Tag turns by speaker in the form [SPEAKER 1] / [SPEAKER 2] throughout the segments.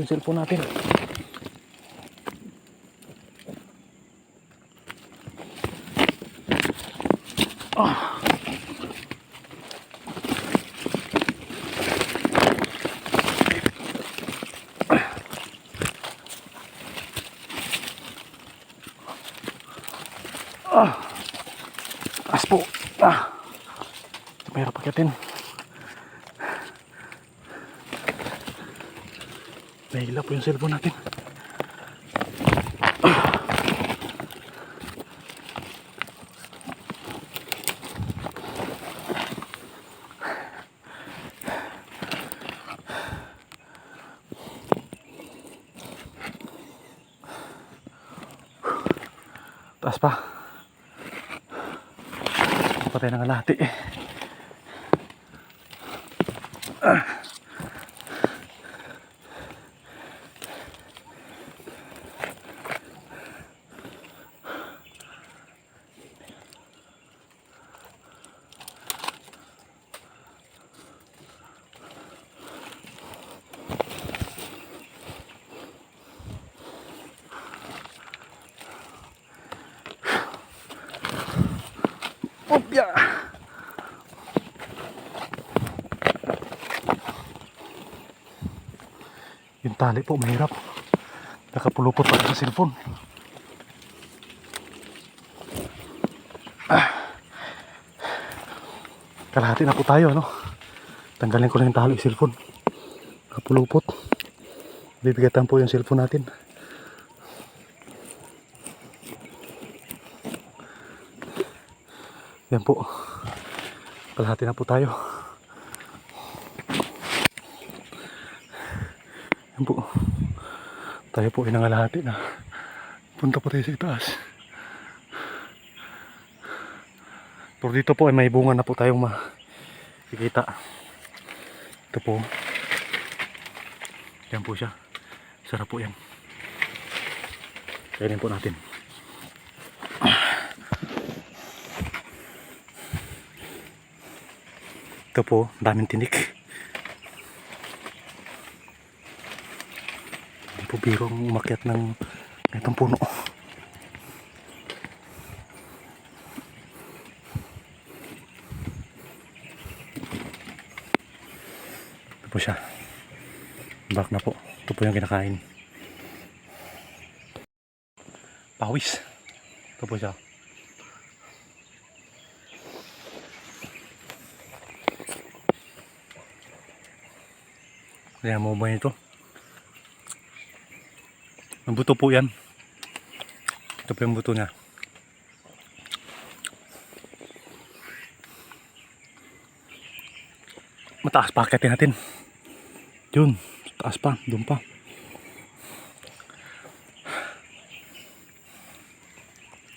[SPEAKER 1] Yung cellphone natin. Taas po. Mahirap pagkatin. Nahila po yung cellphone natin. Taas pa. Patay ng alati. Opya. Yung tali po mahirap. Nakapulupot pa sa cellphone. Kalahati na po tayo, no? Tanggalin ko lang yung tali ng cellphone. Nakapulupot. Bibigatan po yung cellphone natin. Yan po. Kalahati na po tayo. Yan po. Tayo po ay nangalahati na. Punta po tayo sa itaas. Pero dito po ay may bunga na po tayong makikita. Ito po. Yan po siya. Sarap po yan. Kainin po natin. Ito po, daming tinik. Hindi po birong umakyat ng itong puno. Ito po siya. Back na po. Ito po yung kinakain. Pawis. Ito po siya. Kaya mo ba ito? Ang buto po yan. Ito po yung buto niya. Mataas pa, akitin natin. Yun, taas pa, doon pa.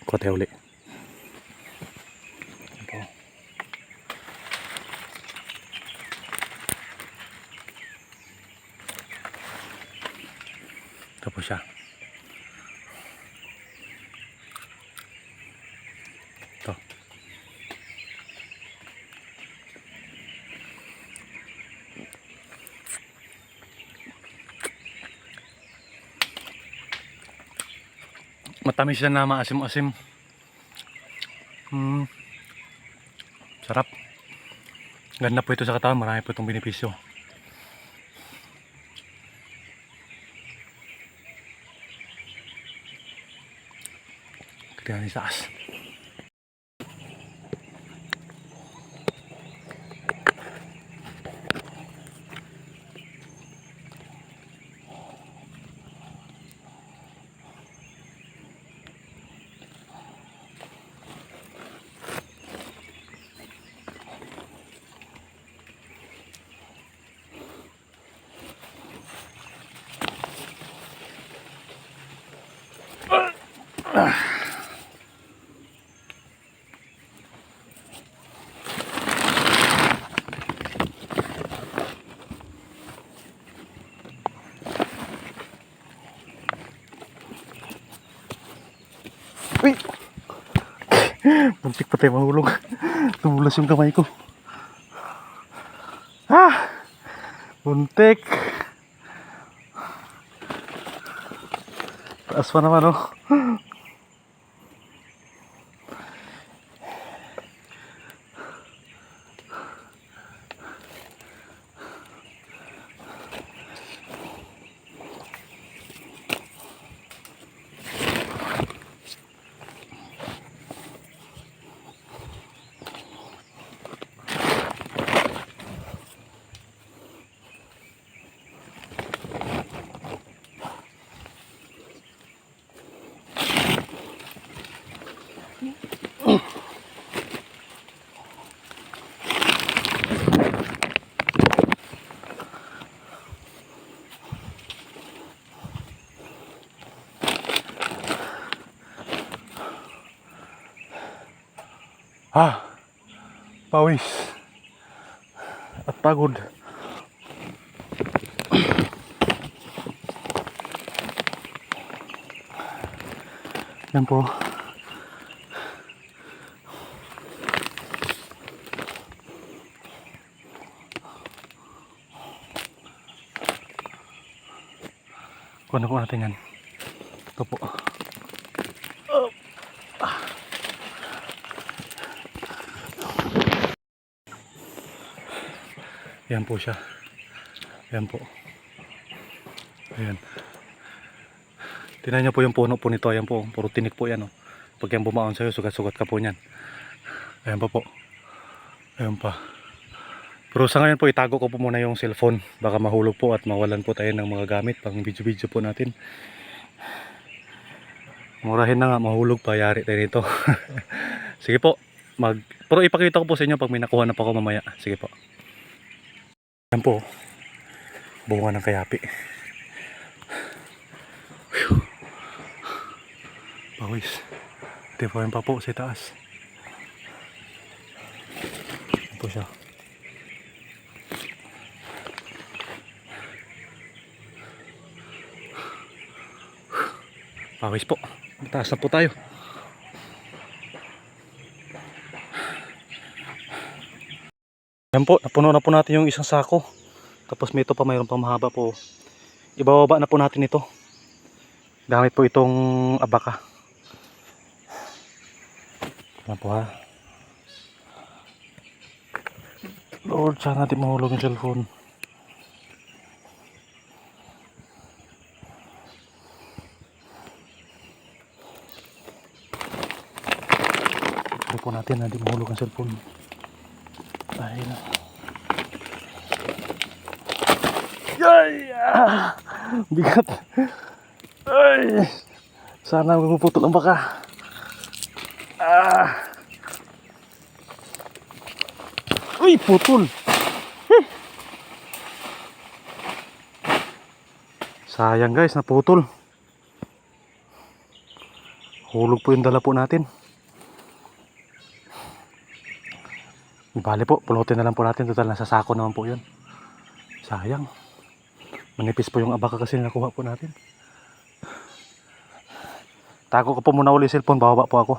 [SPEAKER 1] Kote uli. Ito po siya. Ito. Matamis siya na maasim-asim. Sarap. Ganda po ito sa katawan. Marami po itong benepisyo. Kaya ni taas. Uy! Buntik pa tayo mahulog. Tumulas yung kamay ko. Buntik! Taas pa naman, oh. Pawis at pagod. Yan po. Kuha na po natin yan. Ito po. Yan po siya. Yan po. Ayan. Tingnan niyo po yung puno po nito. Ayan po. Puro tinik po yan. Oh. Pag yan bumaon sa'yo, sugat-sugat ka po niyan. Ayan pa po. Ayan pa. Pero sa ngayon po, itago ko po muna yung cellphone. Baka mahulog po at mawalan po tayo ng mga gamit pang video-video po natin. Murahin na nga, mahulog pa. Yari tayo nito. Sige po. Pero ipakita ko po sa inyo pag may nakuha na po ako mamaya. Sige po. Yan po, bunga ng kayapi. Pawis. Ito po yung papo sa taas. Yan po siya. Pawis po. Taas na po tayo. Yan po, napuno na po natin yung isang sako. Tapos may ito pa, mayroon pang mahaba po. Ibababa na po natin ito. Gamit po itong abaka. Yan po ha. Lord, sana natin mahulog yung cellphone. Ito po natin, hindi mahulog ang cellphone. Ay na. Ay! Bigat. Ay! Sana magpuputol ang baka. Uy, putol. Sayang guys, naputol. Hulog po yung dala po natin. Bali po, pulutin na lang po natin. Total, nasa sako naman po yun. Sayang. Manipis po yung abaka kasi nakuha po natin. Tago ko po muna ulit cellphone. Bababa po ako.